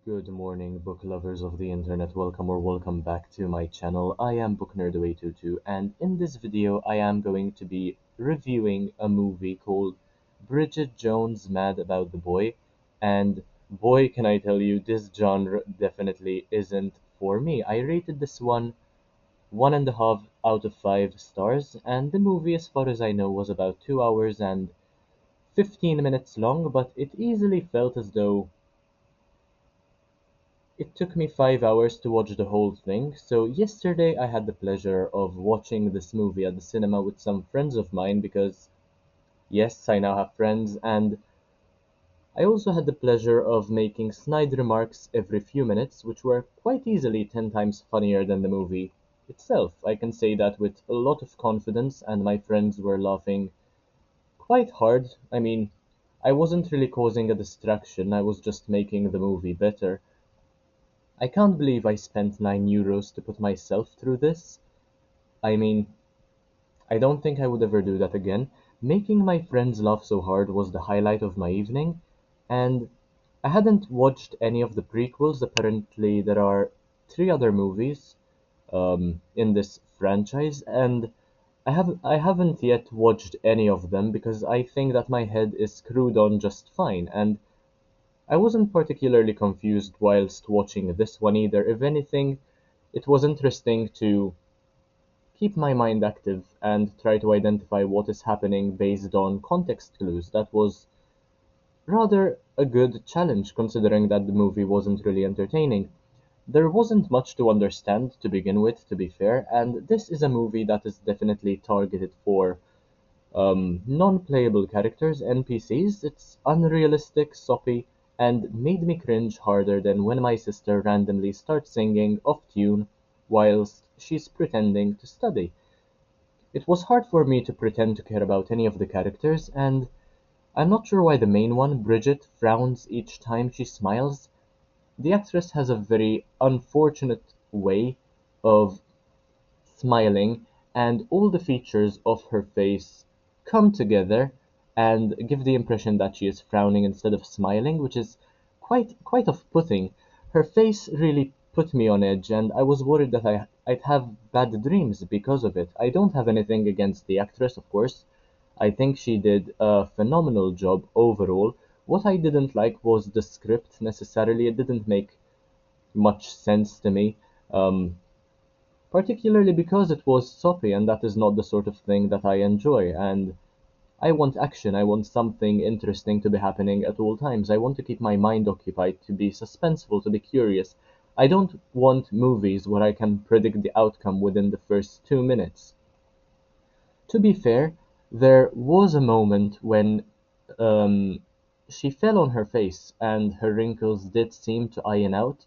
Good morning, book lovers of the internet. Welcome back to my channel. I am Book Nerd 822, and in this video, I am going to be reviewing a movie called Bridget Jones' Mad About the Boy. And boy, can I tell you, this genre definitely isn't for me. I rated this one and a half out of 5 stars, and the movie, as far as I know, was about 2 hours and 15 minutes long, but it easily felt as though it took me 5 hours to watch the whole thing, so yesterday I had the pleasure of watching this movie at the cinema with some friends of mine because, yes, I now have friends, and I also had the pleasure of making snide remarks every few minutes, which were quite easily 10 times funnier than the movie itself. I can say that with a lot of confidence, and my friends were laughing quite hard. I mean, I wasn't really causing a distraction, I was just making the movie better. I can't believe I spent €9 to put myself through this. I mean, I don't think I would ever do that again. Making my friends laugh so hard was the highlight of my evening, and I hadn't watched any of the prequels. Apparently, there are three other movies in this franchise, and I haven't yet watched any of them because I think that my head is screwed on just fine, and I wasn't particularly confused whilst watching this one either. If anything, it was interesting to keep my mind active and try to identify what is happening based on context clues. That was rather a good challenge considering that the movie wasn't really entertaining. There wasn't much to understand to begin with, to be fair, and this is a movie that is definitely targeted for non-playable characters, NPCs. It's unrealistic, soppy, and made me cringe harder than when my sister randomly starts singing off tune whilst she's pretending to study. It was hard for me to pretend to care about any of the characters, and I'm not sure why the main one, Bridget, frowns each time she smiles. The actress has a very unfortunate way of smiling, and all the features of her face come together and give the impression that she is frowning instead of smiling, which is quite off-putting. Her face really put me on edge, and I was worried that I'd have bad dreams because of it. I don't have anything against the actress, of course. I think she did a phenomenal job overall. What I didn't like was the script necessarily. It didn't make much sense to me. Um, Particularly because it was soppy, and that is not the sort of thing that I enjoy. And I want action, I want something interesting to be happening at all times. I want to keep my mind occupied, to be suspenseful, to be curious. I don't want movies where I can predict the outcome within the first 2 minutes. To be fair, there was a moment when um, she fell on her face and her wrinkles did seem to iron out,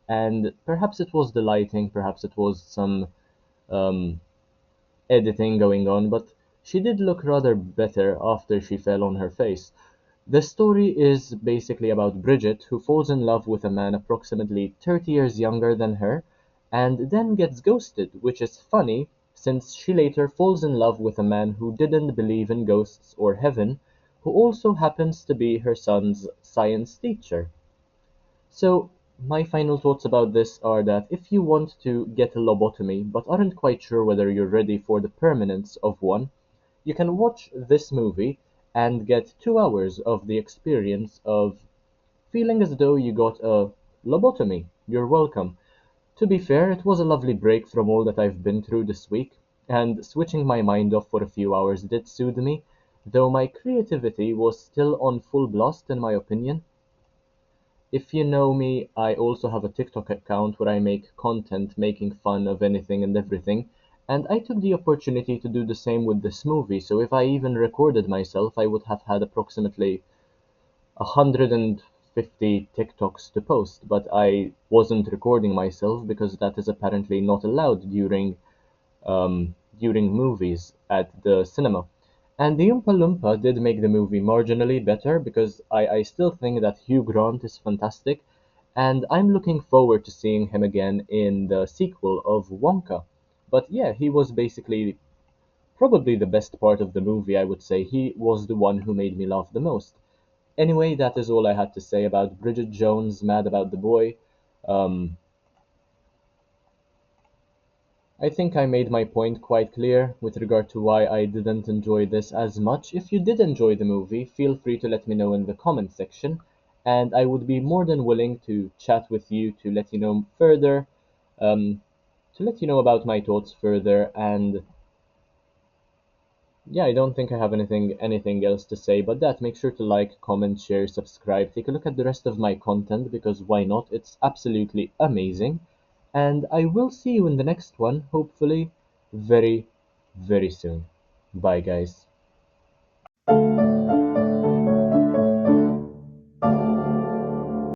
and perhaps it was the lighting, perhaps it was some um, editing going on, but she did look rather better after she fell on her face. The story is basically about Bridget, who falls in love with a man approximately 30 years younger than her, and then gets ghosted, which is funny since she later falls in love with a man who didn't believe in ghosts or heaven, who also happens to be her son's science teacher. So, my final thoughts about this are that if you want to get a lobotomy but aren't quite sure whether you're ready for the permanence of one, you can watch this movie and get 2 hours of the experience of feeling as though you got a lobotomy. You're welcome. To be fair, it was a lovely break from all that I've been through this week, and switching my mind off for a few hours did soothe me, though my creativity was still on full blast in my opinion. If you know me, I also have a TikTok account where I make content making fun of anything and everything, and I took the opportunity to do the same with this movie, so if I even recorded myself, I would have had approximately 150 TikToks to post, but I wasn't recording myself because that is apparently not allowed during movies at the cinema. And the Oompa Loompa did make the movie marginally better because I still think that Hugh Grant is fantastic, and I'm looking forward to seeing him again in the sequel of Wonka. But yeah, he was basically probably the best part of the movie, I would say. He was the one who made me laugh the most. Anyway, that is all I had to say about Bridget Jones' Mad About the Boy. Um, I think I made my point quite clear with regard to why I didn't enjoy this as much. If you did enjoy the movie, feel free to let me know in the comment section, and I would be more than willing to chat with you to let you know further, um, to let you know about my thoughts further. And yeah, I don't think I have anything else to say, but that make sure to like, comment, share, subscribe, take a look at the rest of my content because why not? It's absolutely amazing. And I will see you in the next one, hopefully very, very soon. Bye guys.